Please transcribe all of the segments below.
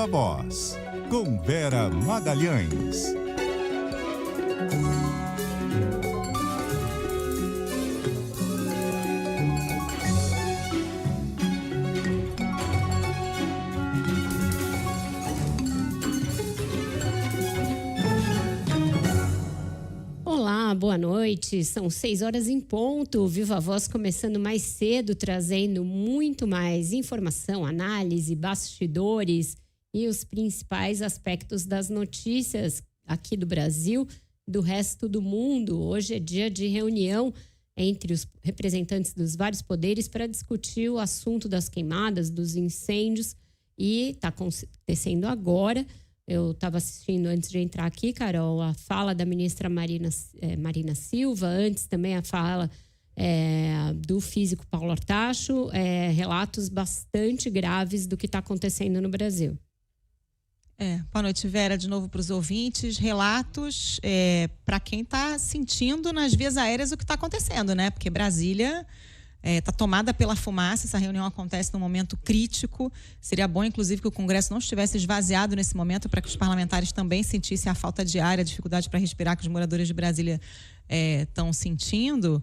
Viva Voz, com Vera Magalhães. Olá, boa noite. São 6 horas em ponto. Viva Voz começando mais cedo, trazendo muito mais informação, análise, bastidores e os principais aspectos das notícias aqui do Brasil, do resto do mundo. Hoje é dia de reunião entre os representantes dos vários poderes para discutir o assunto das queimadas, dos incêndios, e está acontecendo agora. Eu estava assistindo antes de entrar aqui, Carol, a fala da ministra Marina Silva, antes também a fala do físico Paulo Artacho, relatos bastante graves do que está acontecendo no Brasil. Boa noite, Vera, de novo para os ouvintes. Relatos para quem está sentindo nas vias aéreas o que está acontecendo, né? Porque Brasília está tomada pela fumaça. Essa reunião acontece num momento crítico. Seria bom, inclusive, que o Congresso não estivesse esvaziado nesse momento para que os parlamentares também sentissem a falta de ar, a dificuldade para respirar que os moradores de Brasília estão sentindo.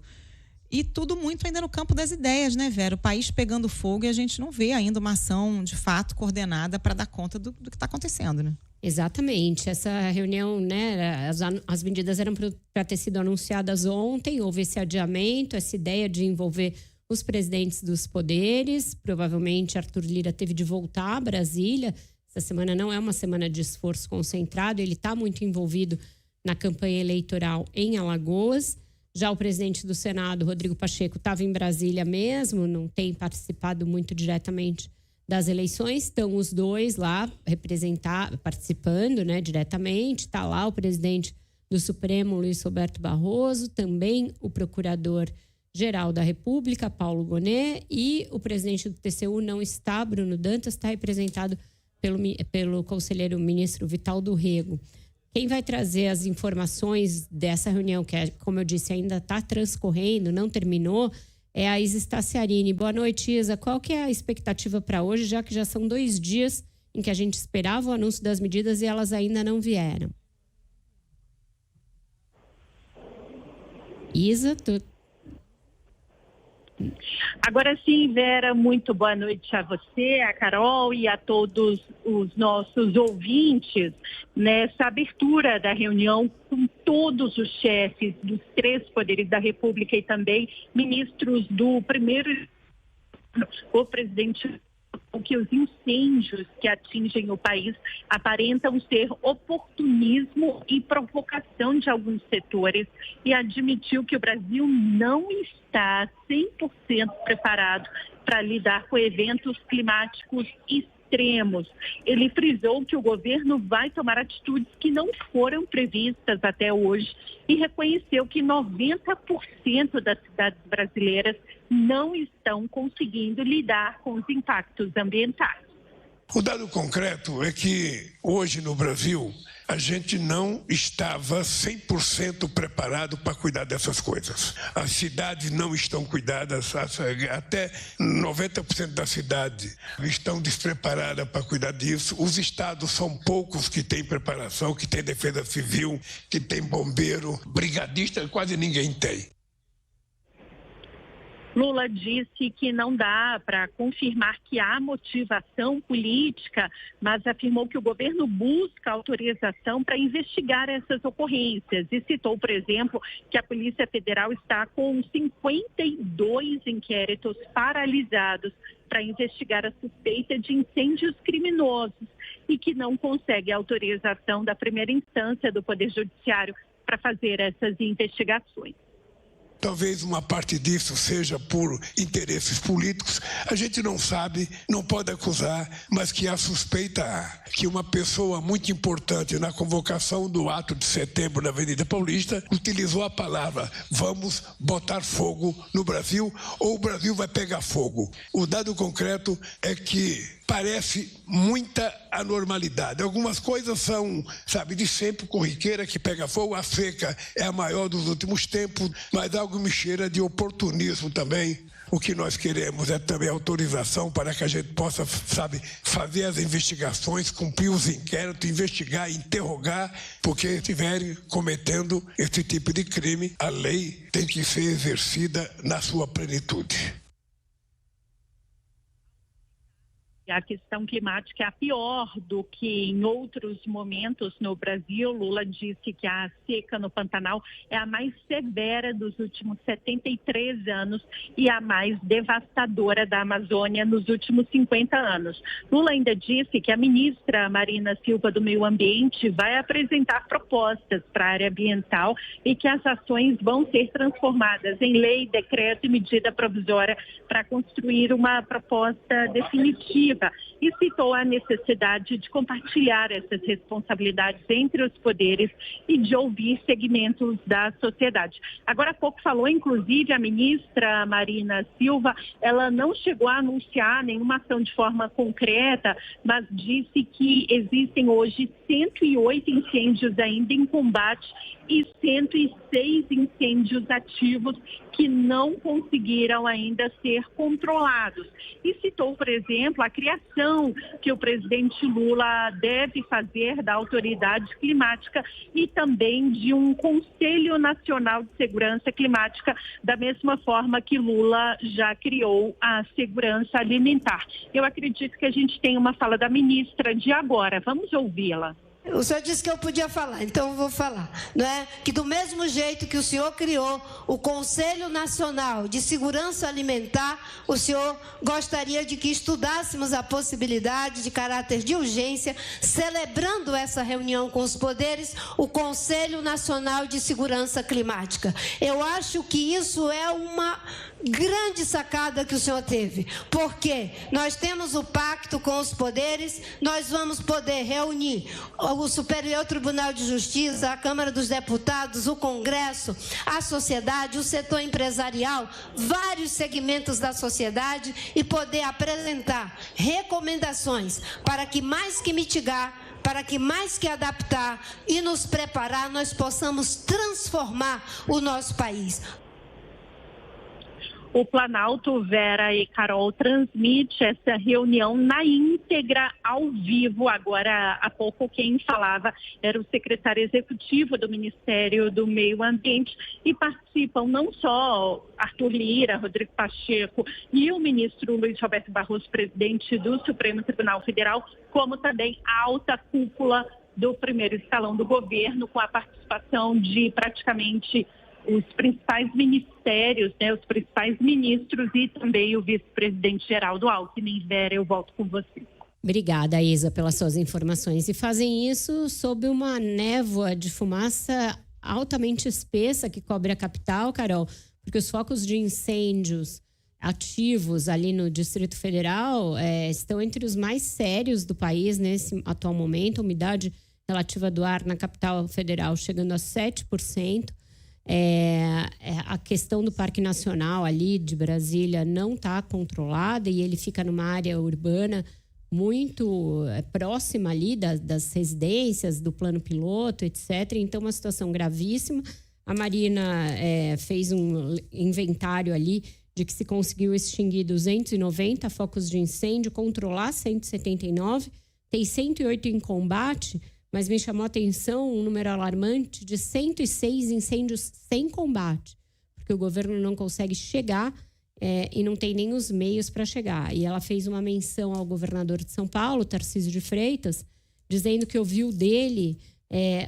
E tudo muito ainda no campo das ideias, né, Vera? O país pegando fogo e a gente não vê ainda uma ação, de fato, coordenada para dar conta do que está acontecendo, né? Exatamente. Essa reunião, né, as medidas eram para ter sido anunciadas ontem, houve esse adiamento, essa ideia de envolver os presidentes dos poderes. Provavelmente Arthur Lira teve de voltar a Brasília. Essa semana não é uma semana de esforço concentrado, ele está muito envolvido na campanha eleitoral em Alagoas. Já o presidente do Senado, Rodrigo Pacheco, estava em Brasília mesmo, não tem participado muito diretamente das eleições. Estão os dois lá participando, né, diretamente. Está lá o presidente do Supremo, Luiz Roberto Barroso, também o procurador-geral da República, Paulo Gonet, e o presidente do TCU não está, Bruno Dantas, está representado pelo conselheiro ministro Vital do Rego. Quem vai trazer as informações dessa reunião, que, como eu disse, ainda está transcorrendo, não terminou, é a Isa Staciarini. Boa noite, Isa. Qual que é a expectativa para hoje, já que já são 2 dias em que a gente esperava o anúncio das medidas e elas ainda não vieram? Isa, Agora sim, Vera, muito boa noite a você, a Carol e a todos os nossos ouvintes nessa abertura da reunião com todos os chefes dos 3 poderes da República e também ministros do primeiro, o presidente, que os incêndios que atingem o país aparentam ser oportunismo e provocação de alguns setores, e admitiu que o Brasil não está 100% preparado para lidar com eventos climáticos extremos. Ele frisou que o governo vai tomar atitudes que não foram previstas até hoje e reconheceu que 90% das cidades brasileiras não estão conseguindo lidar com os impactos ambientais. O dado concreto é que hoje no Brasil a gente não estava 100% preparado para cuidar dessas coisas. As cidades não estão cuidadas, até 90% da cidade estão despreparadas para cuidar disso. Os estados são poucos que têm preparação, que têm defesa civil, que têm bombeiro, brigadista, quase ninguém tem. Lula disse que não dá para confirmar que há motivação política, mas afirmou que o governo busca autorização para investigar essas ocorrências e citou, por exemplo, que a Polícia Federal está com 52 inquéritos paralisados para investigar a suspeita de incêndios criminosos e que não consegue a autorização da primeira instância do Poder Judiciário para fazer essas investigações. Talvez uma parte disso seja por interesses políticos, a gente não sabe, não pode acusar, mas que a suspeita há que uma pessoa muito importante na convocação do ato de setembro na Avenida Paulista utilizou a palavra "vamos botar fogo no Brasil" ou "o Brasil vai pegar fogo". O dado concreto é que parece muita anormalidade. Algumas coisas são, de sempre, corriqueira que pega fogo. A seca é a maior dos últimos tempos, mas algo me cheira de oportunismo também. O que nós queremos é também autorização para que a gente possa, fazer as investigações, cumprir os inquéritos, investigar, interrogar, porque estiverem cometendo esse tipo de crime, a lei tem que ser exercida na sua plenitude. A questão climática é a pior do que em outros momentos no Brasil. Lula disse que a seca no Pantanal é a mais severa dos últimos 73 anos e a mais devastadora da Amazônia nos últimos 50 anos. Lula ainda disse que a ministra Marina Silva do Meio Ambiente vai apresentar propostas para a área ambiental e que as ações vão ser transformadas em lei, decreto e medida provisória para construir uma proposta definitiva. E citou a necessidade de compartilhar essas responsabilidades entre os poderes e de ouvir segmentos da sociedade. Agora há pouco falou, inclusive, a ministra Marina Silva, ela não chegou a anunciar nenhuma ação de forma concreta, mas disse que existem hoje 108 incêndios ainda em combate e 106 incêndios ativos que não conseguiram ainda ser controlados. E citou, por exemplo, a criação que o presidente Lula deve fazer da autoridade climática e também de um Conselho Nacional de Segurança Climática, da mesma forma que Lula já criou a segurança alimentar. Eu acredito que a gente tem uma fala da ministra de agora. Vamos ouvi-la. O senhor disse que eu podia falar, então eu vou falar, não é? Que do mesmo jeito que o senhor criou o Conselho Nacional de Segurança Alimentar, o senhor gostaria de que estudássemos a possibilidade de caráter de urgência, celebrando essa reunião com os poderes, o Conselho Nacional de Segurança Climática. Eu acho que isso é uma grande sacada que o senhor teve, porque nós temos o pacto com os poderes, nós vamos poder reunir o Superior Tribunal de Justiça, a Câmara dos Deputados, o Congresso, a sociedade, o setor empresarial, vários segmentos da sociedade e poder apresentar recomendações para que mais que mitigar, para que mais que adaptar e nos preparar, nós possamos transformar o nosso país. O Planalto, Vera e Carol, transmite essa reunião na íntegra, ao vivo. Agora, há pouco, quem falava era o secretário executivo do Ministério do Meio Ambiente e participam não só Arthur Lira, Rodrigo Pacheco e o ministro Luiz Roberto Barroso, presidente do Supremo Tribunal Federal, como também a alta cúpula do primeiro escalão do governo, com a participação de praticamente os principais ministérios, né, os principais ministros e também o vice-presidente Geraldo Alckmin. Vera, eu volto com você. Obrigada, Isa, pelas suas informações. E fazem isso sob uma névoa de fumaça altamente espessa que cobre a capital, Carol, porque os focos de incêndios ativos ali no Distrito Federal estão entre os mais sérios do país nesse atual momento. A umidade relativa do ar na capital federal chegando a 7%. A questão do Parque Nacional ali de Brasília não está controlada e ele fica numa área urbana muito próxima ali das residências, do plano piloto, etc. Então, uma situação gravíssima. A Marina fez um inventário ali de que se conseguiu extinguir 290 focos de incêndio, controlar 179, tem 108 em combate. Mas me chamou a atenção um número alarmante de 106 incêndios sem combate, porque o governo não consegue chegar e não tem nem os meios para chegar. E ela fez uma menção ao governador de São Paulo, Tarcísio de Freitas, dizendo que ouviu dele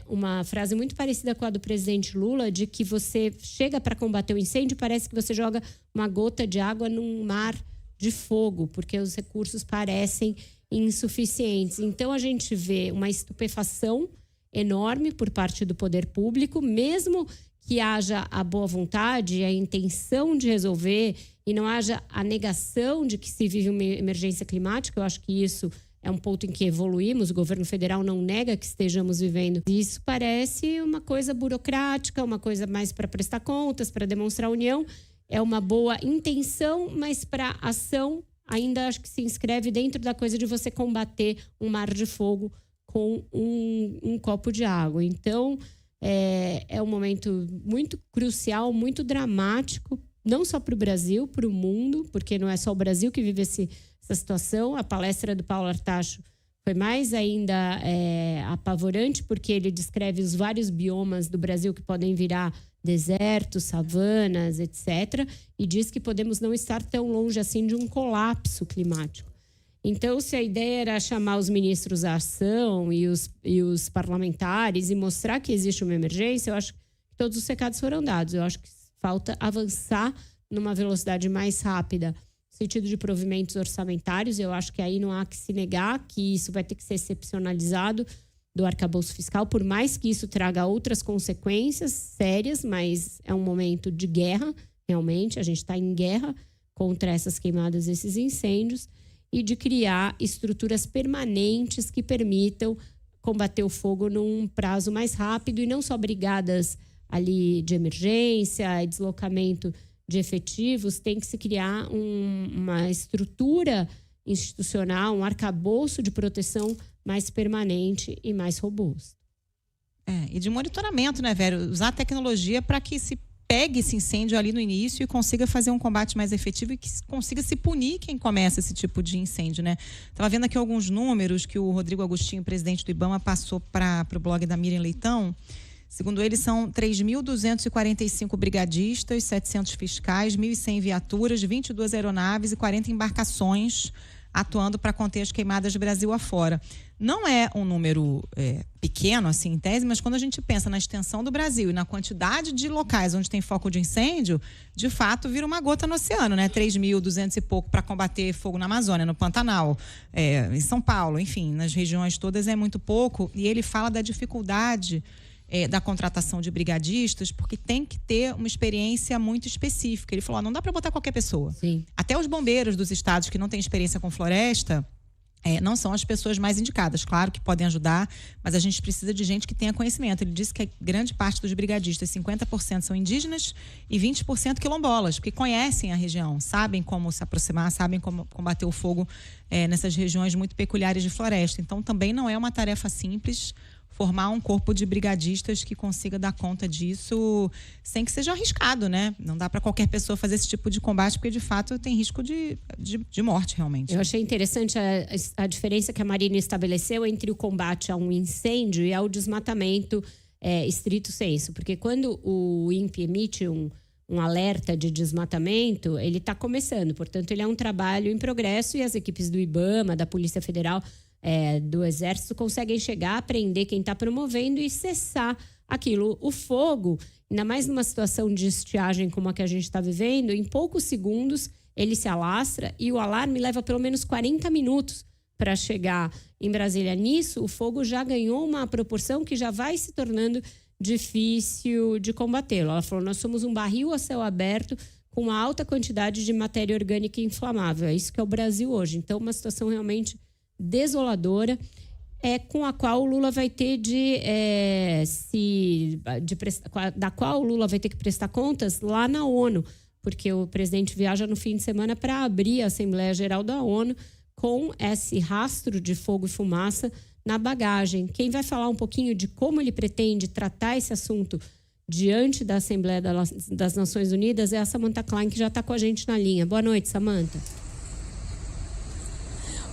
uma frase muito parecida com a do presidente Lula, de que você chega para combater o incêndio, parece que você joga uma gota de água num mar de fogo, porque os recursos parecem insuficientes. Então, a gente vê uma estupefação enorme por parte do poder público, mesmo que haja a boa vontade, a intenção de resolver e não haja a negação de que se vive uma emergência climática. Eu acho que isso é um ponto em que evoluímos. O governo federal não nega que estejamos vivendo. Isso parece uma coisa burocrática, uma coisa mais para prestar contas, para demonstrar união. É uma boa intenção, mas para ação ainda acho que se inscreve dentro da coisa de você combater um mar de fogo com um copo de água. Então, é um momento muito crucial, muito dramático não só para o Brasil, para o mundo, porque não é só o Brasil que vive essa situação. A palestra do Paulo Artacho foi mais ainda apavorante, porque ele descreve os vários biomas do Brasil que podem virar desertos, savanas, etc. E diz que podemos não estar tão longe assim de um colapso climático. Então, se a ideia era chamar os ministros à ação e os parlamentares e mostrar que existe uma emergência, eu acho que todos os recados foram dados. Eu acho que falta avançar numa velocidade mais rápida no sentido de provimentos orçamentários. Eu acho que aí não há que se negar que isso vai ter que ser excepcionalizado do arcabouço fiscal, por mais que isso traga outras consequências sérias, mas é um momento de guerra, realmente. A gente está em guerra contra essas queimadas, esses incêndios, e de criar estruturas permanentes que permitam combater o fogo num prazo mais rápido, e não só brigadas ali de emergência e deslocamento de efetivos. Tem que se criar uma estrutura institucional, um arcabouço de proteção mais permanente e mais robusto. E de monitoramento, né, Vera? Usar a tecnologia para que se pegue esse incêndio ali no início e consiga fazer um combate mais efetivo e que consiga se punir quem começa esse tipo de incêndio, né? Estava vendo aqui alguns números que o Rodrigo Agostinho, presidente do IBAMA, passou para o blog da Miriam Leitão. Segundo ele, são 3.245 brigadistas, 700 fiscais, 1.100 viaturas, 22 aeronaves e 40 embarcações atuando para conter as queimadas do Brasil afora. Não é um número pequeno, assim, em tese, mas quando a gente pensa na extensão do Brasil e na quantidade de locais onde tem foco de incêndio, de fato, vira uma gota no oceano, né? 3.200 e pouco para combater fogo na Amazônia, no Pantanal, em São Paulo, enfim, nas regiões todas é muito pouco. E ele fala da dificuldade da contratação de brigadistas, porque tem que ter uma experiência muito específica. Ele falou, não dá para botar qualquer pessoa. Sim. Até os bombeiros dos estados que não têm experiência com floresta não são as pessoas mais indicadas. Claro que podem ajudar, mas a gente precisa de gente que tenha conhecimento. Ele disse que a grande parte dos brigadistas, 50% são indígenas e 20% quilombolas, porque conhecem a região, sabem como se aproximar, sabem como combater o fogo nessas regiões muito peculiares de floresta. Então, também não é uma tarefa simples formar um corpo de brigadistas que consiga dar conta disso sem que seja arriscado, né? Não dá para qualquer pessoa fazer esse tipo de combate, porque de fato tem risco de morte, realmente. Eu achei interessante a diferença que a Marinha estabeleceu entre o combate a um incêndio e ao desmatamento estrito sensu, porque quando o INPE emite um alerta de desmatamento, ele está começando, portanto ele é um trabalho em progresso, e as equipes do IBAMA, da Polícia Federal, do Exército, conseguem chegar, aprender quem está promovendo e cessar aquilo. O fogo, ainda mais numa situação de estiagem como a que a gente está vivendo, em poucos segundos ele se alastra, e o alarme leva pelo menos 40 minutos para chegar em Brasília. Nisso, o fogo já ganhou uma proporção que já vai se tornando difícil de combatê-lo. Ela falou, nós somos um barril a céu aberto com uma alta quantidade de matéria orgânica inflamável. É isso que é o Brasil hoje. Então, uma situação realmente desoladora, com a qual o Lula vai ter da qual o Lula vai ter que prestar contas lá na ONU, porque o presidente viaja no fim de semana para abrir a Assembleia Geral da ONU com esse rastro de fogo e fumaça na bagagem. Quem vai falar um pouquinho de como ele pretende tratar esse assunto diante da Assembleia das Nações Unidas é a Samantha Klein, que já está com a gente na linha. Boa noite, Samantha.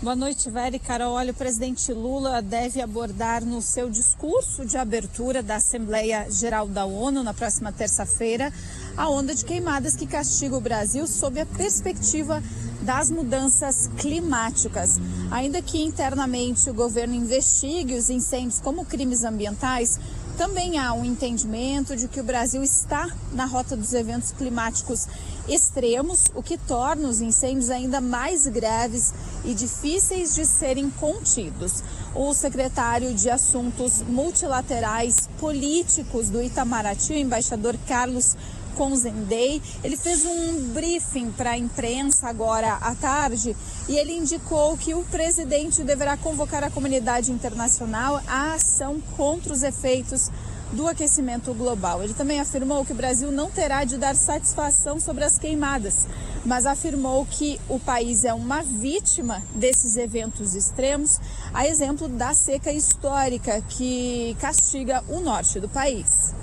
Boa noite, Vera e Carol. Olha, o presidente Lula deve abordar no seu discurso de abertura da Assembleia Geral da ONU, na próxima terça-feira, a onda de queimadas que castiga o Brasil sob a perspectiva das mudanças climáticas. Ainda que internamente o governo investigue os incêndios como crimes ambientais, também há um entendimento de que o Brasil está na rota dos eventos climáticos extremos, o que torna os incêndios ainda mais graves e difíceis de serem contidos. O secretário de Assuntos Multilaterais Políticos do Itamaraty, o embaixador Carlos Konzendey, ele fez um briefing para a imprensa agora à tarde e ele indicou que o presidente deverá convocar a comunidade internacional à ação contra os efeitos do aquecimento global. Ele também afirmou que o Brasil não terá de dar satisfação sobre as queimadas, mas afirmou que o país é uma vítima desses eventos extremos, a exemplo da seca histórica que castiga o norte do país.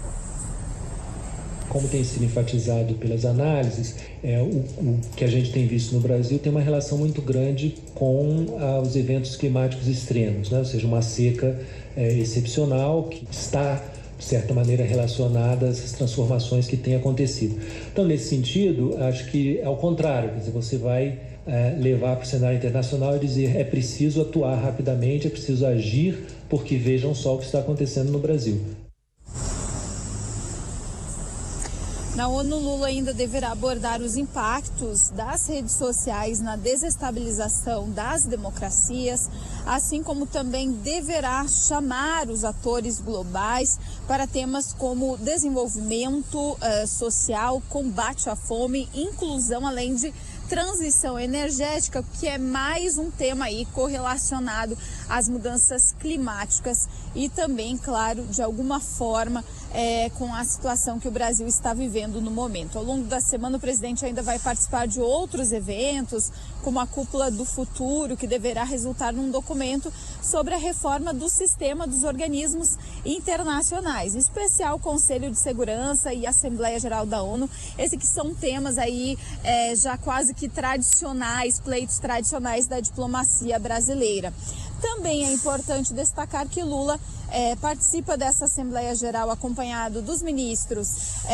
como tem sido enfatizado pelas análises, o que a gente tem visto no Brasil tem uma relação muito grande com os eventos climáticos extremos, né? Ou seja, uma seca excepcional que está, de certa maneira, relacionada a essas transformações que têm acontecido. Então, nesse sentido, acho que é ao contrário, quer dizer, você vai levar para o cenário internacional e dizer é preciso atuar rapidamente, é preciso agir, porque vejam só o que está acontecendo no Brasil. Na ONU, Lula ainda deverá abordar os impactos das redes sociais na desestabilização das democracias, assim como também deverá chamar os atores globais para temas como desenvolvimento social, combate à fome, inclusão, além de transição energética, que é mais um tema aí correlacionado às mudanças climáticas e também, claro, de alguma forma, com a situação que o Brasil está vivendo no momento. Ao longo da semana, o presidente ainda vai participar de outros eventos, como a Cúpula do Futuro, que deverá resultar num documento sobre a reforma do sistema dos organismos internacionais, em especial o Conselho de Segurança e a Assembleia Geral da ONU, esses que são temas aí já quase que tradicionais, pleitos tradicionais da diplomacia brasileira. Também é importante destacar que Lula participa dessa Assembleia Geral acompanhado dos ministros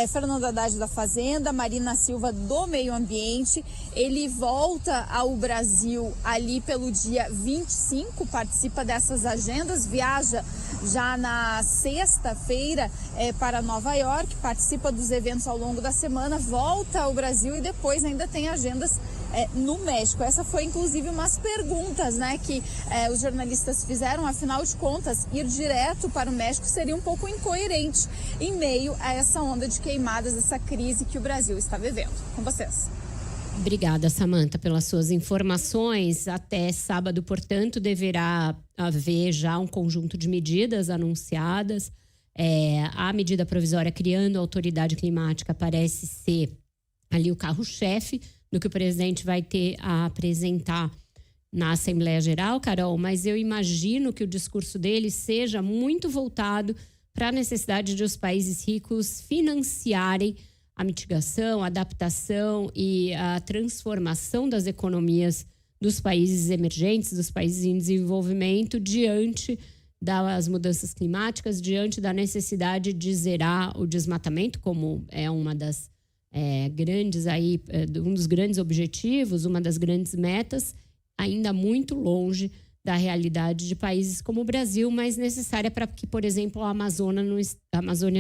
Fernando Haddad da Fazenda, Marina Silva do Meio Ambiente. Ele volta ao Brasil ali pelo dia 25, participa dessas agendas, viaja já na sexta-feira para Nova York, participa dos eventos ao longo da semana, volta ao Brasil e depois ainda tem agendas no México. Essa foi inclusive umas perguntas, né, que os jornalistas fizeram. Afinal de contas, ir direto para o México seria um pouco incoerente em meio a essa onda de queimadas, essa crise que o Brasil está vivendo. Com vocês. Obrigada, Samantha, pelas suas informações. Até sábado, portanto, deverá haver já um conjunto de medidas anunciadas. A medida provisória criando a autoridade climática parece ser ali o carro-chefe do que o presidente vai ter a apresentar na Assembleia Geral, Carol, mas eu imagino que o discurso dele seja muito voltado para a necessidade de os países ricos financiarem a mitigação, a adaptação e a transformação das economias dos países emergentes, dos países em desenvolvimento, diante das mudanças climáticas, diante da necessidade de zerar o desmatamento, como é uma das grandes aí, um dos grandes objetivos, uma das grandes metas, ainda muito longe da realidade de países como o Brasil, mas necessária para que, por exemplo, a Amazônia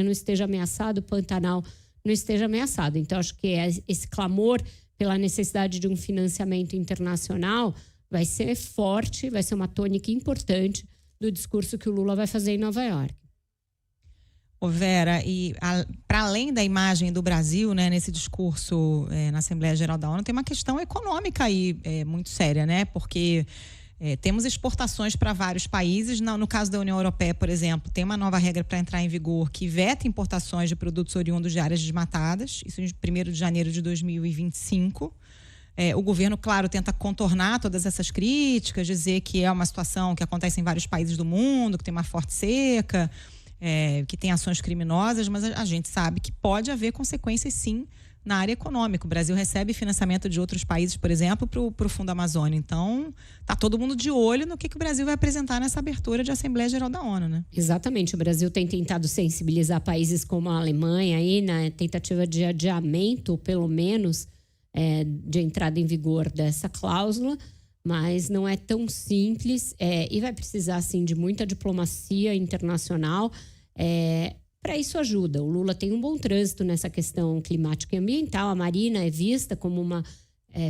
não esteja ameaçada, o Pantanal não esteja ameaçado. Então, acho que esse clamor pela necessidade de um financiamento internacional vai ser forte, vai ser uma tônica importante do discurso que o Lula vai fazer em Nova York. Vera, e para além da imagem do Brasil, né, nesse discurso na Assembleia Geral da ONU, tem uma questão econômica aí muito séria, né? Porque temos exportações para vários países. No caso da União Europeia, por exemplo, tem uma nova regra para entrar em vigor que veta importações de produtos oriundos de áreas desmatadas, isso em 1º de janeiro de 2025. O governo, claro, tenta contornar todas essas críticas, dizer que é uma situação que acontece em vários países do mundo, que tem uma forte seca, que tem ações criminosas, mas a gente sabe que pode haver consequências, sim, na área econômica. O Brasil recebe financiamento de outros países, por exemplo, para o Fundo Amazônia. Então, está todo mundo de olho no que o Brasil vai apresentar nessa abertura de Assembleia Geral da ONU, né? Exatamente. O Brasil tem tentado sensibilizar países como a Alemanha aí na tentativa de adiamento, pelo menos, de entrada em vigor dessa cláusula, mas não é tão simples e vai precisar, assim, de muita diplomacia internacional. Para isso ajuda. O Lula tem um bom trânsito nessa questão climática e ambiental. A Marina é vista como uma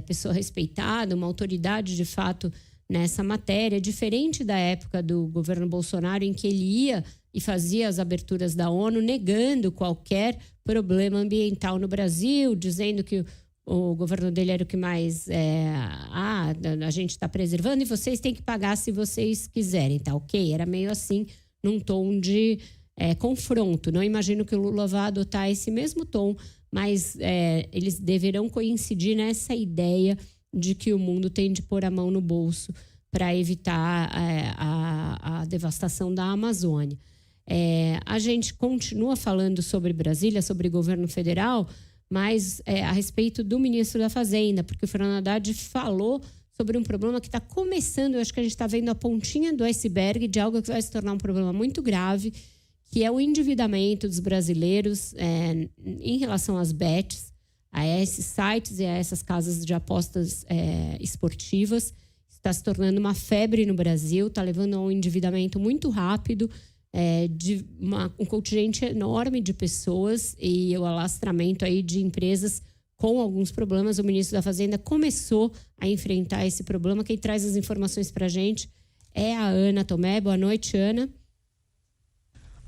pessoa respeitada, uma autoridade de fato nessa matéria, diferente da época do governo Bolsonaro, em que ele ia e fazia as aberturas da ONU negando qualquer problema ambiental no Brasil, dizendo que o governo dele era o que mais a gente está preservando e vocês têm que pagar se vocês quiserem, tá ok? Era meio assim, num tom de confronto. Não imagino que o Lula vá adotar esse mesmo tom, mas eles deverão coincidir nessa ideia de que o mundo tem de pôr a mão no bolso para evitar a devastação da Amazônia. A gente continua falando sobre Brasília, sobre governo federal, mas a respeito do ministro da Fazenda, porque o Fernando Haddad falou sobre um problema que está começando, eu acho que a gente está vendo a pontinha do iceberg de algo que vai se tornar um problema muito grave, que é o endividamento dos brasileiros em relação às bets, a esses sites e a essas casas de apostas esportivas. Está se tornando uma febre no Brasil, está levando a um endividamento muito rápido, de um contingente enorme de pessoas e o alastramento aí de empresas com alguns problemas. O ministro da Fazenda começou a enfrentar esse problema. Quem traz as informações para a gente é a Ana Tomé. Boa noite, Ana.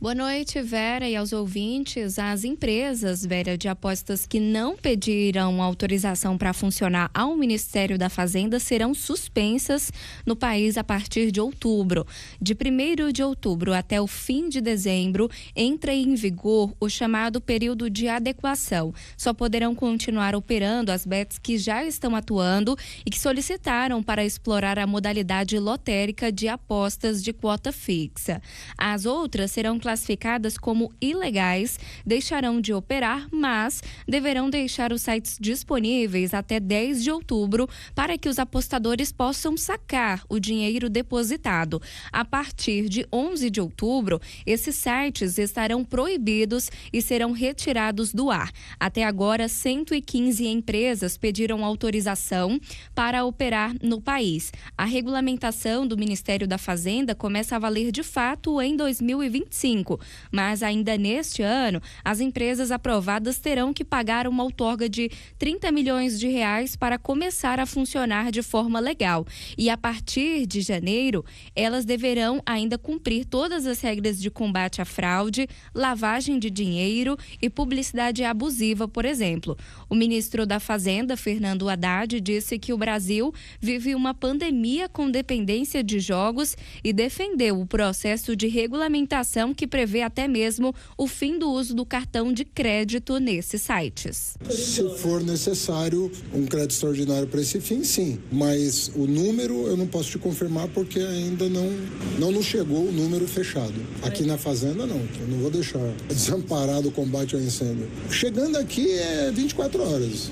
Boa noite, Vera, e aos ouvintes. As empresas, Vera, de apostas que não pediram autorização para funcionar ao Ministério da Fazenda serão suspensas no país a partir de outubro. De 1º de outubro até o fim de dezembro, entra em vigor o chamado período de adequação. Só poderão continuar operando as bets que já estão atuando e que solicitaram para explorar a modalidade lotérica de apostas de quota fixa. As outras serão classificadas como ilegais, deixarão de operar, mas deverão deixar os sites disponíveis até 10 de outubro para que os apostadores possam sacar o dinheiro depositado. A partir de 11 de outubro, esses sites estarão proibidos e serão retirados do ar. Até agora, 115 empresas pediram autorização para operar no país. A regulamentação do Ministério da Fazenda começa a valer de fato em 2025. Mas ainda neste ano, as empresas aprovadas terão que pagar uma outorga de 30 milhões de reais para começar a funcionar de forma legal. E a partir de janeiro, elas deverão ainda cumprir todas as regras de combate à fraude, lavagem de dinheiro e publicidade abusiva, por exemplo. O ministro da Fazenda, Fernando Haddad, disse que o Brasil vive uma pandemia com dependência de jogos e defendeu o processo de regulamentação que prevê até mesmo o fim do uso do cartão de crédito nesses sites. Se for necessário um crédito extraordinário para esse fim, sim. Mas o número eu não posso te confirmar porque ainda não nos chegou o número fechado. Aqui na Fazenda não. Eu não vou deixar desamparado o combate ao incêndio. Chegando aqui é 24 horas.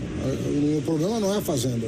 O problema não é a Fazenda.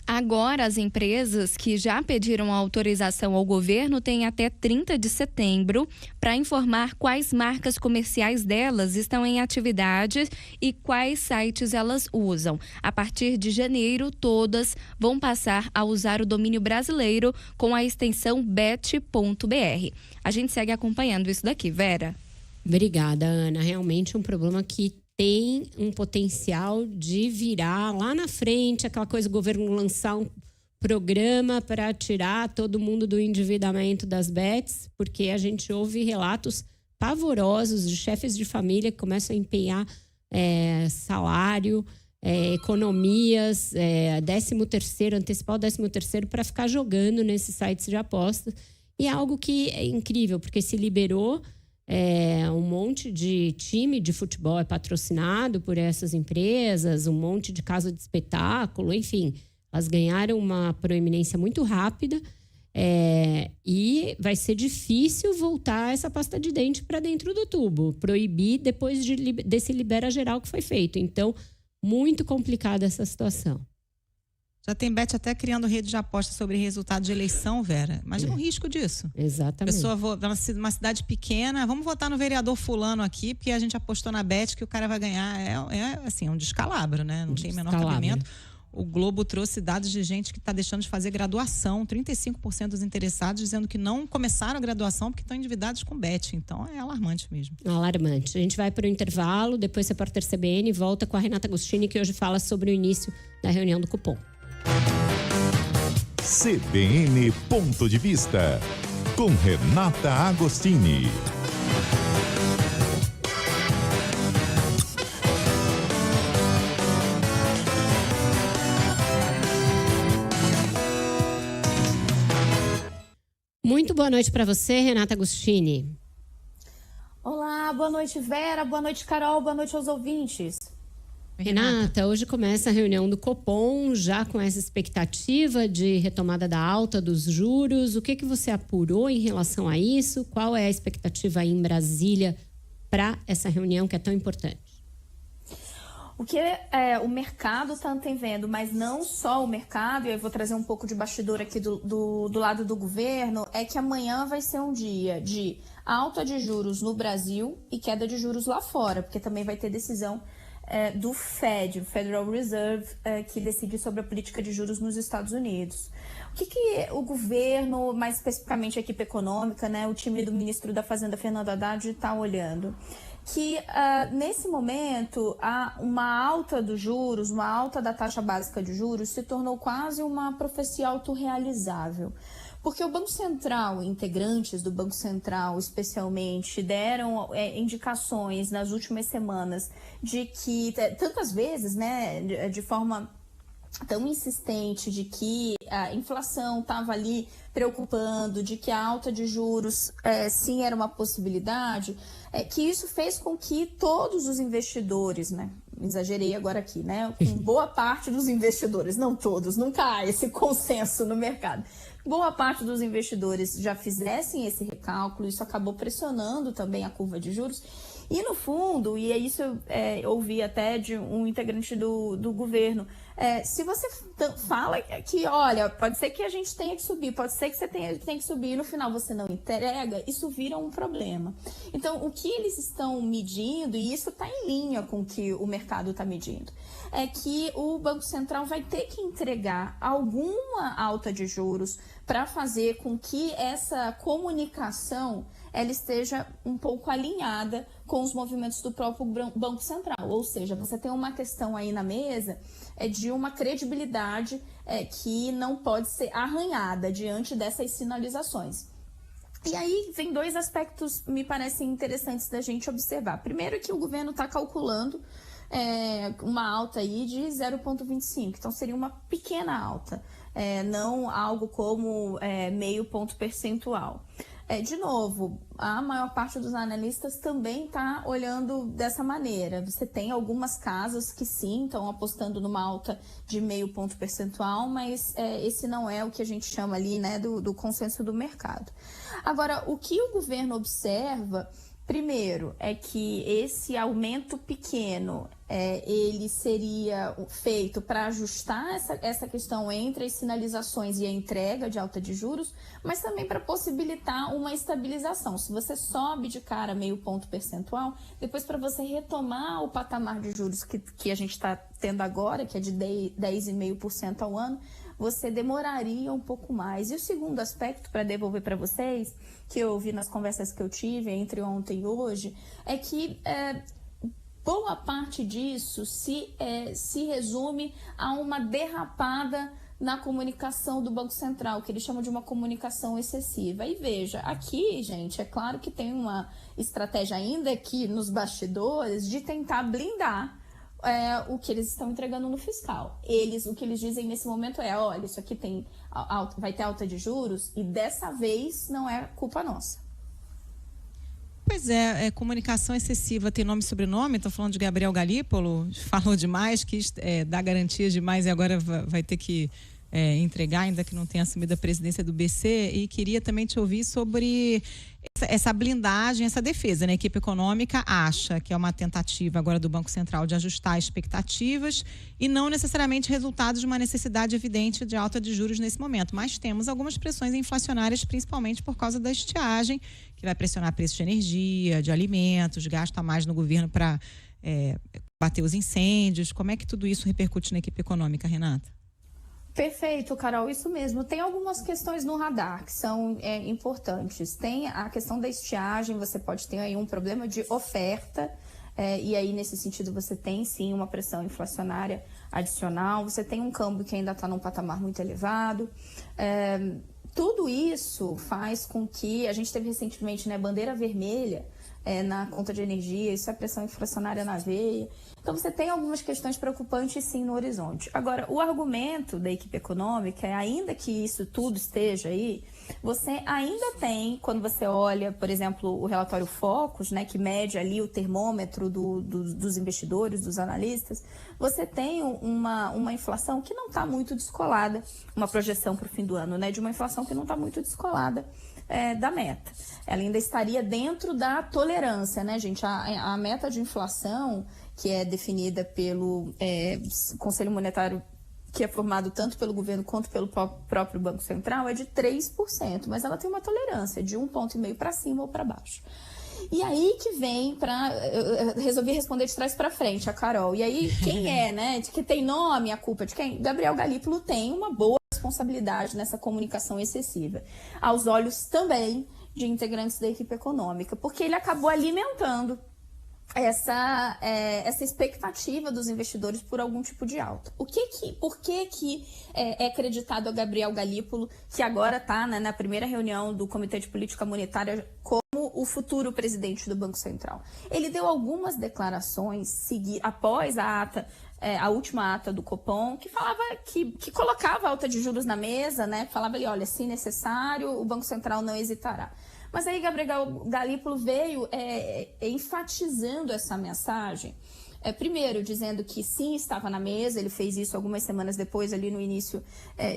Agora, as empresas que já pediram autorização ao governo têm até 30 de setembro para informar quais marcas comerciais delas estão em atividade e quais sites elas usam. A partir de janeiro, todas vão passar a usar o domínio brasileiro com a extensão bet.br. A gente segue acompanhando isso daqui, Vera. Obrigada, Ana. Realmente um problema que tem um potencial de virar lá na frente, aquela coisa do governo lançar um programa para tirar todo mundo do endividamento das bets, porque a gente ouve relatos pavorosos de chefes de família que começam a empenhar salário, economias, 13º, antecipar o 13º para ficar jogando nesses sites de apostas. E é algo que é incrível, porque se liberou um monte de time de futebol é patrocinado por essas empresas, um monte de casa de espetáculo, enfim, elas ganharam uma proeminência muito rápida e vai ser difícil voltar essa pasta de dente para dentro do tubo, proibir depois desse libera geral que foi feito. Então, muito complicada essa situação. Já tem bet até criando rede de aposta sobre resultado de eleição, Vera. Imagina o risco disso. Exatamente. A pessoa numa cidade pequena, vamos votar no vereador fulano aqui, porque a gente apostou na bet que o cara vai ganhar. É um descalabro, né? Não tem o menor cabimento. O Globo trouxe dados de gente que está deixando de fazer graduação. 35% dos interessados dizendo que não começaram a graduação porque estão endividados com bet. Então, é alarmante mesmo. Alarmante. A gente vai para o intervalo, depois o repórter CBN volta com a Renata Agostini, que hoje fala sobre o início da reunião do cupom. CBN Ponto de Vista, com Renata Agostini. Muito boa noite para você, Renata Agostini. Olá, boa noite, Vera, boa noite, Carol, boa noite aos ouvintes. Renata, hoje começa a reunião do Copom, já com essa expectativa de retomada da alta dos juros. O que você apurou em relação a isso? Qual é a expectativa aí em Brasília para essa reunião que é tão importante? O que o mercado está antevendo, mas não só o mercado, e eu vou trazer um pouco de bastidor aqui do lado do governo, é que amanhã vai ser um dia de alta de juros no Brasil e queda de juros lá fora, porque também vai ter decisão do Fed, o Federal Reserve, que decide sobre a política de juros nos Estados Unidos. O que o governo, mais especificamente a equipe econômica, né, o time do ministro da Fazenda, Fernando Haddad, está olhando? Que nesse momento uma alta dos juros, uma alta da taxa básica de juros se tornou quase uma profecia autorrealizável. Porque o Banco Central, integrantes do Banco Central especialmente, deram indicações nas últimas semanas de que, tantas vezes, né, de forma tão insistente, de que a inflação estava ali preocupando, de que a alta de juros sim era uma possibilidade, que isso fez com que todos os investidores, né, exagerei agora aqui, né, com boa parte dos investidores, não todos, nunca há esse consenso no mercado, boa parte dos investidores já fizessem esse recálculo, isso acabou pressionando também a curva de juros. E no fundo, e é isso eu ouvi até de um integrante do governo, se você fala que, olha, pode ser que a gente tenha que subir, pode ser que você tenha que subir e no final você não entrega, isso vira um problema. Então, o que eles estão medindo, e isso está em linha com o que o mercado está medindo, é que o Banco Central vai ter que entregar alguma alta de juros para fazer com que essa comunicação ela esteja um pouco alinhada com os movimentos do próprio Banco Central. Ou seja, você tem uma questão aí na mesa de uma credibilidade que não pode ser arranhada diante dessas sinalizações. E aí vem dois aspectos me parecem interessantes da gente observar. Primeiro que o governo está calculando uma alta aí de 0,25, então seria uma pequena alta, não algo como meio ponto percentual. De novo, a maior parte dos analistas também está olhando dessa maneira. Você tem algumas casas que sim estão apostando numa alta de meio ponto percentual, mas esse não é o que a gente chama ali, né, do consenso do mercado. Agora, o que o governo observa, primeiro, é que esse aumento pequeno ele seria feito para ajustar essa questão entre as sinalizações e a entrega de alta de juros, mas também para possibilitar uma estabilização. Se você sobe de cara meio ponto percentual, depois para você retomar o patamar de juros que a gente está tendo agora, que é de 10,5% ao ano, você demoraria um pouco mais. E o segundo aspecto, para devolver para vocês, que eu ouvi nas conversas que eu tive entre ontem e hoje, é que boa parte disso se resume a uma derrapada na comunicação do Banco Central, que eles chamam de uma comunicação excessiva. E veja, aqui, gente, é claro que tem uma estratégia ainda aqui nos bastidores de tentar blindar o que eles estão entregando no fiscal. O que eles dizem nesse momento olha, isso aqui vai ter alta de juros e dessa vez não é culpa nossa. Pois comunicação excessiva tem nome e sobrenome. Estou falando de Gabriel Galípolo, falou demais, quis dar garantias demais e agora vai ter que entregar, ainda que não tenha assumido a presidência do BC. E queria também te ouvir sobre essa blindagem, essa defesa, né? A equipe econômica acha que é uma tentativa agora do Banco Central de ajustar expectativas e não necessariamente resultados de uma necessidade evidente de alta de juros nesse momento. Mas temos algumas pressões inflacionárias, principalmente por causa da estiagem, que vai pressionar preços de energia, de alimentos, gasta mais no governo para bater os incêndios. Como é que tudo isso repercute na equipe econômica, Renata? Perfeito, Carol, isso mesmo. Tem algumas questões no radar que são importantes. Tem a questão da estiagem, você pode ter aí um problema de oferta, e aí nesse sentido você tem sim uma pressão inflacionária adicional, você tem um câmbio que ainda está num patamar muito elevado. Tudo isso faz com que a gente teve recentemente, né, bandeira vermelha na conta de energia, isso é pressão inflacionária na veia. Então você tem algumas questões preocupantes sim no horizonte. Agora, o argumento da equipe econômica é, ainda que isso tudo esteja aí, você ainda tem, quando você olha, por exemplo, o relatório Focus, né, que mede ali o termômetro dos investidores, dos analistas, você tem uma inflação que não está muito descolada, uma projeção para o fim do ano, né, de uma inflação que não está muito descolada da meta. Ela ainda estaria dentro da tolerância, né, gente? A meta de inflação, que é definida pelo Conselho Monetário, que é formado tanto pelo governo quanto pelo próprio Banco Central, é de 3%, mas ela tem uma tolerância de 1,5 ponto para cima ou para baixo. E aí que vem eu resolvi responder de trás para frente, a Carol. E aí, quem é, né? De que tem nome, a culpa de quem? Gabriel Galípolo tem uma boa responsabilidade nessa comunicação excessiva. Aos olhos também de integrantes da equipe econômica, porque ele acabou alimentando essa expectativa dos investidores por algum tipo de alta. Por que é acreditado a Gabriel Galípolo, que agora está, né, na primeira reunião do Comitê de Política Monetária, como o futuro presidente do Banco Central? Ele deu algumas declarações após a última ata do Copom, que falava que colocava a alta de juros na mesa, né? Falava ali, olha, se necessário, o Banco Central não hesitará. Mas aí Gabriel Galípolo veio enfatizando essa mensagem, primeiro dizendo que sim, estava na mesa, ele fez isso algumas semanas depois, ali no início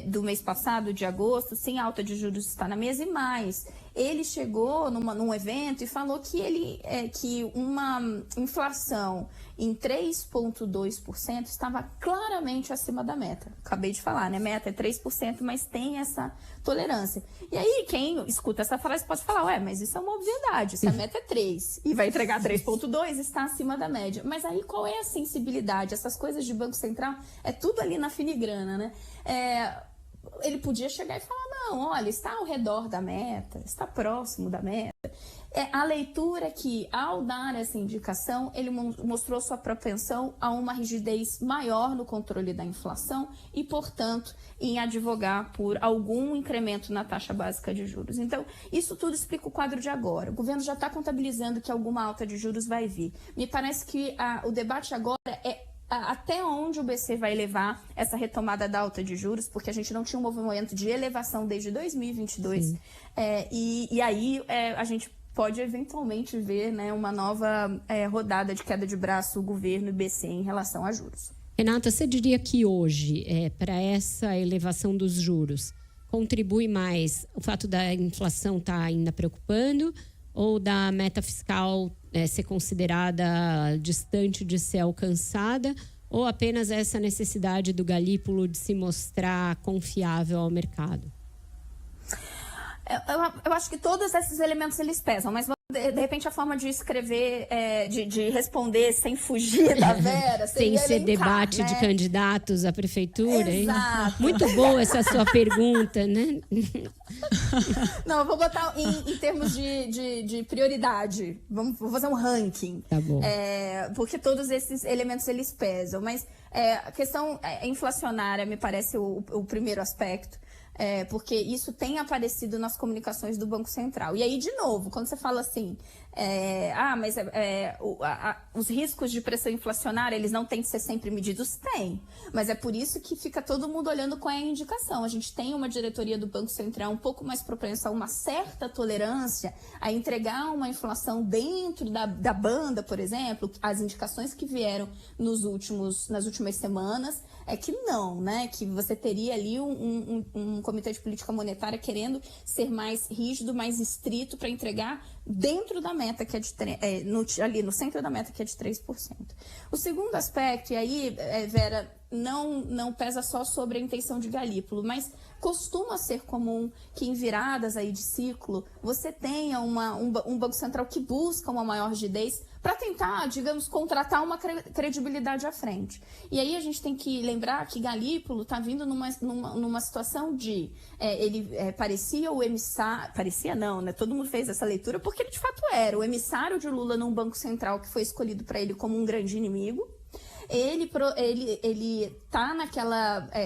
do mês passado, de agosto, sim, a alta de juros está na mesa, e mais, ele chegou num evento e falou que uma inflação em 3,2% estava claramente acima da meta. Acabei de falar, né? Meta é 3%, mas tem essa tolerância. E aí, quem escuta essa frase pode falar, mas isso é uma obviedade. Se a meta é 3 e vai entregar 3,2, está acima da média. Mas aí, qual é a sensibilidade? Essas coisas de Banco Central, é tudo ali na filigrana, né? Ele podia chegar e falar, não, olha, está ao redor da meta, está próximo da meta. A leitura é que, ao dar essa indicação, ele mostrou sua propensão a uma rigidez maior no controle da inflação e, portanto, em advogar por algum incremento na taxa básica de juros. Então, isso tudo explica o quadro de agora. O governo já está contabilizando que alguma alta de juros vai vir. Me parece que o debate agora é até onde o BC vai levar essa retomada da alta de juros, porque a gente não tinha um movimento de elevação desde 2022, e aí a gente pode eventualmente ver, né, uma nova rodada de queda de braço governo e BC em relação a juros. Renata, você diria que hoje, para essa elevação dos juros, contribui mais o fato da inflação estar ainda preocupando ou da meta fiscal ser considerada distante de ser alcançada, ou apenas essa necessidade do Galípolo de se mostrar confiável ao mercado? Eu acho que todos esses elementos eles pesam, mas de repente a forma de escrever, de responder sem fugir da Vera, sem ser debate, né, de candidatos à prefeitura. Exato. Muito boa essa sua pergunta, né? Não, eu vou botar em termos de prioridade. Vou fazer um ranking. Tá bom. Porque todos esses elementos eles pesam, mas a questão inflacionária me parece o primeiro aspecto. Porque isso tem aparecido nas comunicações do Banco Central. E aí, de novo, quando você fala assim, os riscos de pressão inflacionária, eles não têm que ser sempre medidos? Tem. Mas é por isso que fica todo mundo olhando qual é a indicação. A gente tem uma diretoria do Banco Central um pouco mais propensa a uma certa tolerância, a entregar uma inflação dentro da banda, por exemplo. As indicações que vieram nas últimas semanas é que não, né? Que você teria ali um comitê de política monetária querendo ser mais rígido, mais estrito para entregar dentro da meta, que é ali no centro da meta, que é de 3%. O segundo aspecto, e aí, Vera, não pesa só sobre a intenção de Galípolo, mas costuma ser comum que em viradas aí de ciclo você tenha um Banco Central que busca uma maior rigidez para tentar, digamos, contratar uma credibilidade à frente. E aí a gente tem que lembrar que Galípolo está vindo numa situação de... ele parecia o emissário... Parecia não, né? Todo mundo fez essa leitura porque ele de fato era o emissário de Lula num Banco Central que foi escolhido para ele como um grande inimigo. Ele está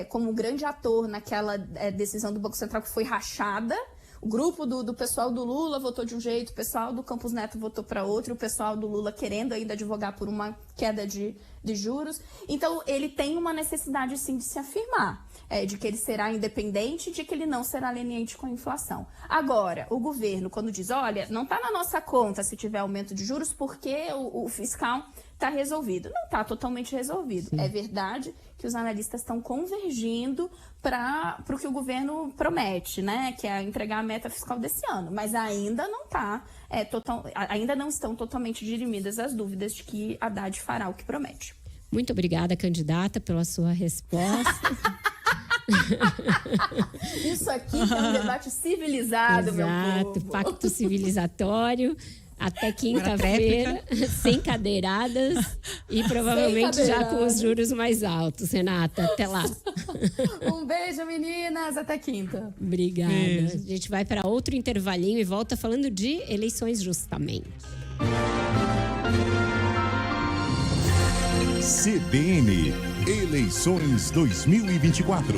como grande ator naquela decisão do Banco Central que foi rachada. O grupo do pessoal do Lula votou de um jeito, o pessoal do Campos Neto votou para outro, e o pessoal do Lula querendo ainda advogar por uma queda de juros. Então, ele tem uma necessidade, sim, de se afirmar. de que ele será independente, de que ele não será leniente com a inflação. Agora, o governo, quando diz, olha, não está na nossa conta se tiver aumento de juros, porque o fiscal está resolvido. Não está totalmente resolvido. Sim. É verdade que os analistas estão convergindo para o que o governo promete, né? Que é entregar a meta fiscal desse ano. Mas ainda não está, ainda não estão totalmente dirimidas as dúvidas de que Haddad fará o que promete. Muito obrigada, candidata, pela sua resposta. Isso aqui é um debate civilizado, exato, meu povo. Pacto civilizatório. Até quinta-feira, sem cadeiradas e provavelmente já com os juros mais altos, Renata. Até lá. Um beijo, meninas. Até quinta. Obrigada. Beijo. A gente vai para outro intervalinho e volta falando de eleições justamente. CBN, eleições 2024.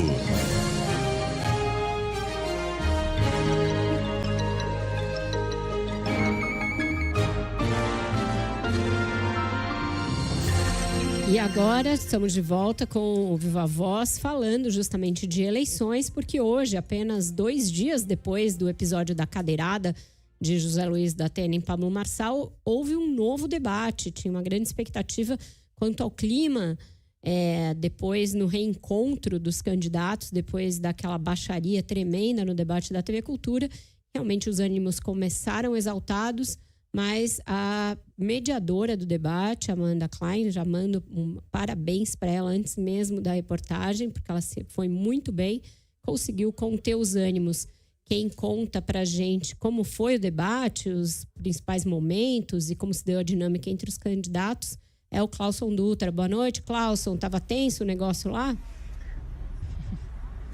E agora estamos de volta com o Viva Voz, falando justamente de eleições, porque hoje, apenas 2 dias depois do episódio da cadeirada de José Luiz da Atena em Pablo Marçal, houve um novo debate. Tinha uma grande expectativa quanto ao clima, depois no reencontro dos candidatos, depois daquela baixaria tremenda no debate da TV Cultura. Realmente os ânimos começaram exaltados, mas a mediadora do debate, Amanda Klein, já mando parabéns para ela antes mesmo da reportagem, porque ela foi muito bem, conseguiu conter os ânimos. Quem conta para a gente como foi o debate, os principais momentos e como se deu a dinâmica entre os candidatos é o Clauson Dutra. Boa noite, Clauson. Estava tenso o negócio lá?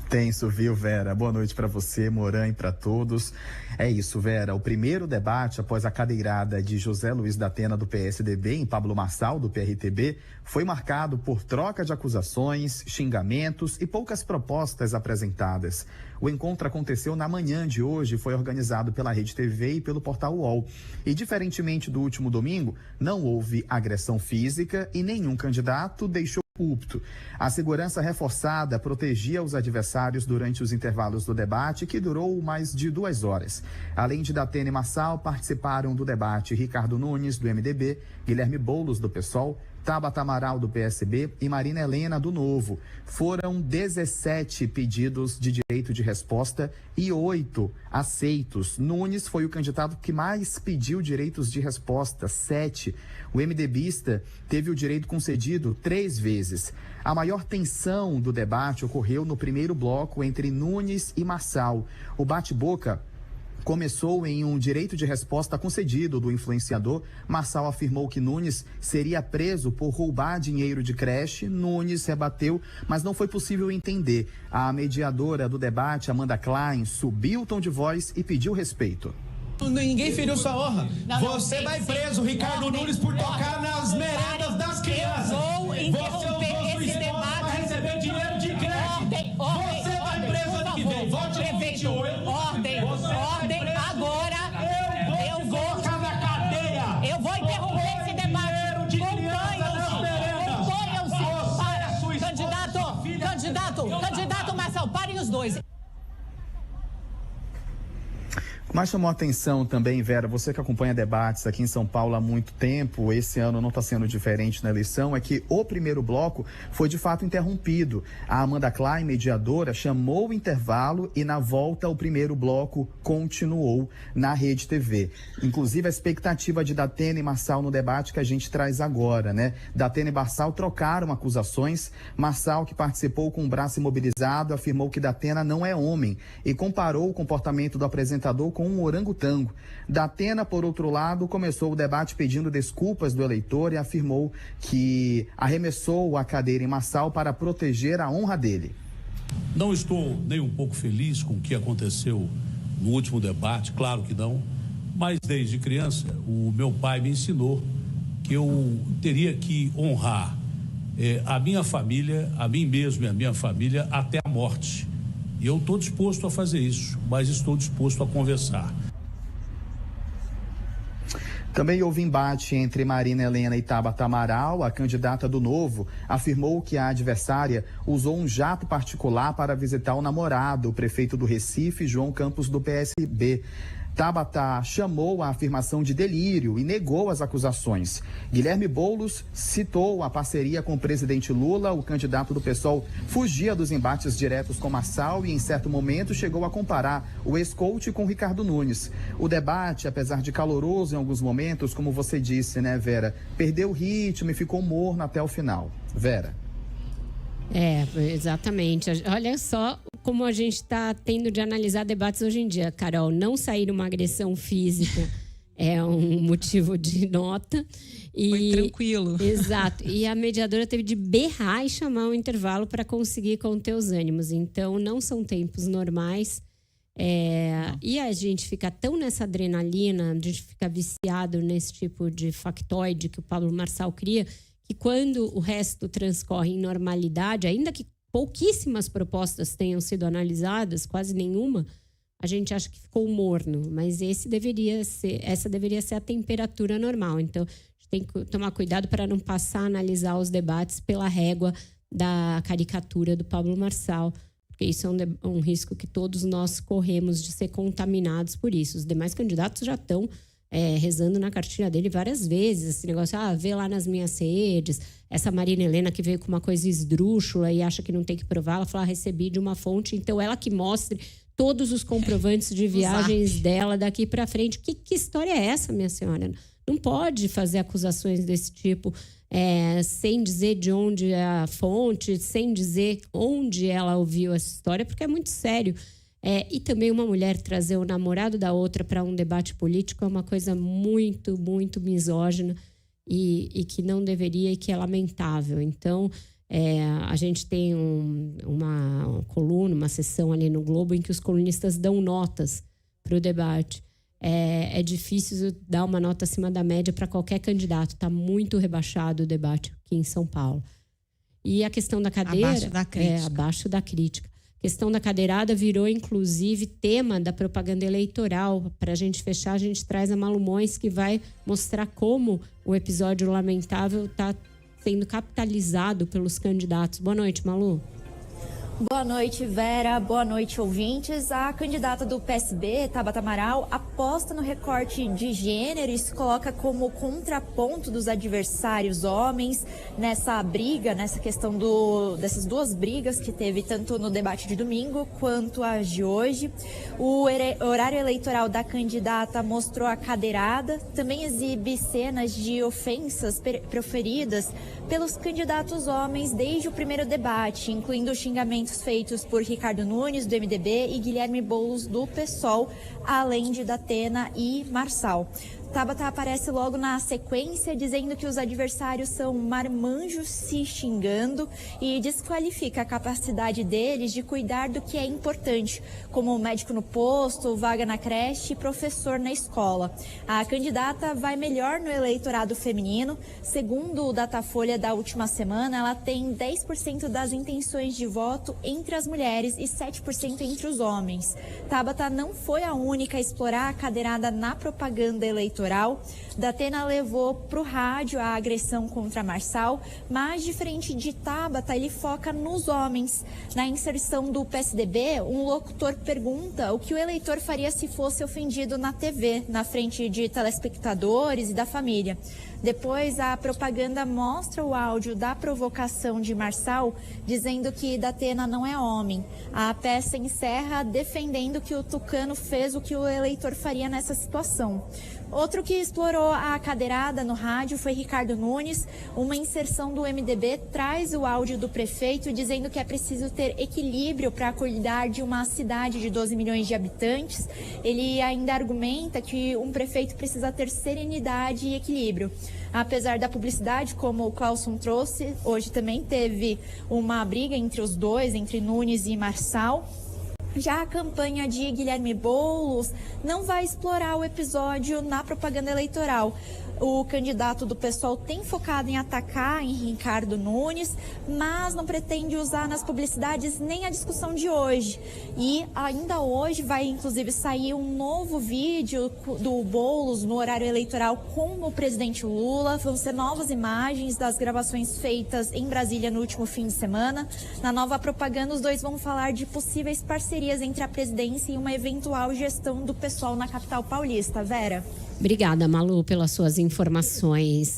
Tenso, viu, Vera? Boa noite para você, Moran, e para todos. É isso, Vera. O primeiro debate após a cadeirada de José Luiz da Atena do PSDB em Pablo Marçal do PRTB foi marcado por troca de acusações, xingamentos e poucas propostas apresentadas. O encontro aconteceu na manhã de hoje, foi organizado pela Rede TV e pelo portal UOL. E, diferentemente do último domingo, não houve agressão física e nenhum candidato deixou púlpito. A segurança reforçada protegia os adversários durante os intervalos do debate, que durou mais de 2 horas. Além de Datena e Marçal, participaram do debate Ricardo Nunes, do MDB, Guilherme Boulos, do PSOL, Tabata Amaral, do PSB e Marina Helena, do Novo. Foram 17 pedidos de direito de resposta e 8 aceitos. Nunes foi o candidato que mais pediu direitos de resposta, 7. O MDBista teve o direito concedido 3 vezes. A maior tensão do debate ocorreu no primeiro bloco entre Nunes e Marçal. O bate-boca começou em um direito de resposta concedido do influenciador. Marçal afirmou que Nunes seria preso por roubar dinheiro de creche. Nunes rebateu, mas não foi possível entender. A mediadora do debate, Amanda Klein, subiu o tom de voz e pediu respeito. Ninguém feriu sua honra. Você vai preso, Ricardo Nunes, por tocar nas merendas das crianças. Vou interromper esse debate. Para receber dinheiro de creche. Você vai preso ano que vem. Volte no 28. Ordem. Agora eu vou colocar na cadeia. Eu vou interromper esse debate. Companham-se. Candidato Marçal, parem os dois. Mas chamou a atenção também, Vera, você que acompanha debates aqui em São Paulo há muito tempo, esse ano não está sendo diferente na eleição, é que o primeiro bloco foi de fato interrompido. A Amanda Klein, mediadora, chamou o intervalo e na volta o primeiro bloco continuou na Rede TV. Inclusive a expectativa de Datena e Marçal no debate que a gente traz agora, né? Datena e Marçal trocaram acusações. Marçal, que participou com o braço imobilizado, afirmou que Datena não é homem e comparou o comportamento do apresentador com um orangotango. Datena, por outro lado, começou o debate pedindo desculpas do eleitor e afirmou que arremessou a cadeira em Marçal para proteger a honra dele. Não estou nem um pouco feliz com o que aconteceu no último debate, claro que não, mas desde criança o meu pai me ensinou que eu teria que honrar a minha família, a mim mesmo e a minha família até a morte. E eu estou disposto a fazer isso, mas estou disposto a conversar. Também houve embate entre Marina Helena e Tabata Amaral. A candidata do Novo afirmou que a adversária usou um jato particular para visitar o namorado, o prefeito do Recife, João Campos, do PSB. Tabata chamou a afirmação de delírio e negou as acusações. Guilherme Boulos citou a parceria com o presidente Lula. O candidato do PSOL fugia dos embates diretos com Marçal e, em certo momento, chegou a comparar o ex-coach com Ricardo Nunes. O debate, apesar de caloroso em alguns momentos, como você disse, né, Vera, perdeu o ritmo e ficou morno até o final. Vera. Exatamente. Olha só como a gente está tendo de analisar debates hoje em dia, Carol. Não sair uma agressão física é um motivo de nota. Foi tranquilo. Exato. E a mediadora teve de berrar e chamar um intervalo para conseguir conter os ânimos. Então, não são tempos normais. E a gente fica tão nessa adrenalina, a gente fica viciado nesse tipo de factoide que o Pablo Marçal cria, que quando o resto transcorre em normalidade, ainda que pouquíssimas propostas tenham sido analisadas, quase nenhuma, a gente acha que ficou morno, mas essa deveria ser a temperatura normal. Então, a gente tem que tomar cuidado para não passar a analisar os debates pela régua da caricatura do Pablo Marçal, porque isso é um risco que todos nós corremos de ser contaminados por isso. Os demais candidatos já estão rezando na cartilha dele várias vezes, esse negócio, vê lá nas minhas redes, essa Marina Helena que veio com uma coisa esdrúxula e acha que não tem que provar, ela falou, recebi de uma fonte, então ela que mostre todos os comprovantes de viagens dela daqui para frente. Que história é essa, minha senhora? Não pode fazer acusações desse tipo sem dizer de onde é a fonte, sem dizer onde ela ouviu essa história, porque é muito sério. E também uma mulher trazer o namorado da outra para um debate político é uma coisa muito, muito misógina e que não deveria e que é lamentável. Então, a gente tem uma coluna, uma sessão ali no Globo em que os colunistas dão notas para o debate. É difícil dar uma nota acima da média para qualquer candidato. Está muito rebaixado o debate aqui em São Paulo. E a questão da cadeira... Abaixo da crítica. Abaixo da crítica. A questão da cadeirada virou, inclusive, tema da propaganda eleitoral. Para a gente fechar, a gente traz a Malu Mões, que vai mostrar como o episódio lamentável está sendo capitalizado pelos candidatos. Boa noite, Malu. Boa noite, Vera. Boa noite, ouvintes. A candidata do PSB, Tabata Amaral, aposta no recorte de gênero e se coloca como contraponto dos adversários homens nessa briga, nessa questão dessas duas brigas que teve tanto no debate de domingo quanto as de hoje. O horário eleitoral da candidata mostrou a cadeirada, também exibe cenas de ofensas proferidas pelos candidatos homens desde o primeiro debate, incluindo xingamentos feitos por Ricardo Nunes, do MDB, e Guilherme Boulos, do PSOL, além de Datena e Marçal. Tabata aparece logo na sequência, dizendo que os adversários são marmanjos se xingando e desqualifica a capacidade deles de cuidar do que é importante, como médico no posto, vaga na creche e professor na escola. A candidata vai melhor no eleitorado feminino. Segundo o Datafolha da última semana, ela tem 10% das intenções de voto entre as mulheres e 7% entre os homens. Tabata não foi a única a explorar a cadeirada na propaganda eleitoral. Datena levou para o rádio a agressão contra Marçal, mas diferente de Tabata, ele foca nos homens. Na inserção do PSDB, um locutor pergunta o que o eleitor faria se fosse ofendido na TV, na frente de telespectadores e da família. Depois, a propaganda mostra o áudio da provocação de Marçal, dizendo que Datena não é homem. A peça encerra defendendo que o tucano fez o que o eleitor faria nessa situação. Outro que explorou a cadeirada no rádio foi Ricardo Nunes. Uma inserção do MDB traz o áudio do prefeito dizendo que é preciso ter equilíbrio para cuidar de uma cidade de 12 milhões de habitantes. Ele ainda argumenta que um prefeito precisa ter serenidade e equilíbrio. Apesar da publicidade, como o Clauson trouxe, hoje também teve uma briga entre os dois, entre Nunes e Marçal. Já a campanha de Guilherme Boulos não vai explorar o episódio na propaganda eleitoral. O candidato do PSOL tem focado em atacar em Ricardo Nunes, mas não pretende usar nas publicidades nem a discussão de hoje. E ainda hoje vai inclusive sair um novo vídeo do Boulos no horário eleitoral com o presidente Lula. Vão ser novas imagens das gravações feitas em Brasília no último fim de semana. Na nova propaganda, os dois vão falar de possíveis parcerias entre a presidência e uma eventual gestão do PSOL na capital paulista. Vera? Obrigada, Malu, pelas suas informações.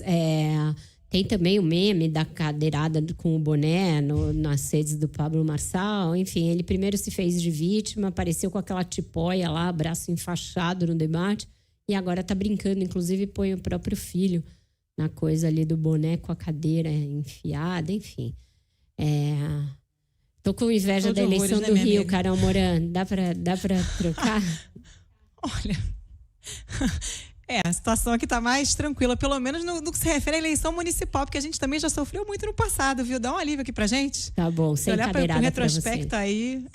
Tem também o meme da cadeirada com o boné nas redes do Pablo Marçal. Enfim, ele primeiro se fez de vítima, apareceu com aquela tipóia lá, braço enfaixado no debate. E agora tá brincando, inclusive põe o próprio filho na coisa ali do boné com a cadeira enfiada, enfim. Tô com inveja da eleição do Rio, Carol Moran. Dá pra trocar? Olha... a situação aqui tá mais tranquila, pelo menos no que se refere à eleição municipal, porque a gente também já sofreu muito no passado, viu? Dá um alívio aqui pra gente. Tá bom, sem cadeirada olhar pro retrospecto pra você. Aí.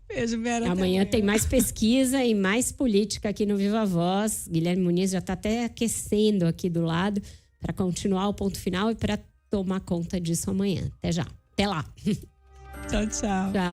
Beijo, Vera. Amanhã tem mais pesquisa e mais política aqui no Viva Voz. Guilherme Muniz já tá até aquecendo aqui do lado para continuar o ponto final e para tomar conta disso amanhã. Até já. Até lá. Tchau, tchau. Tchau.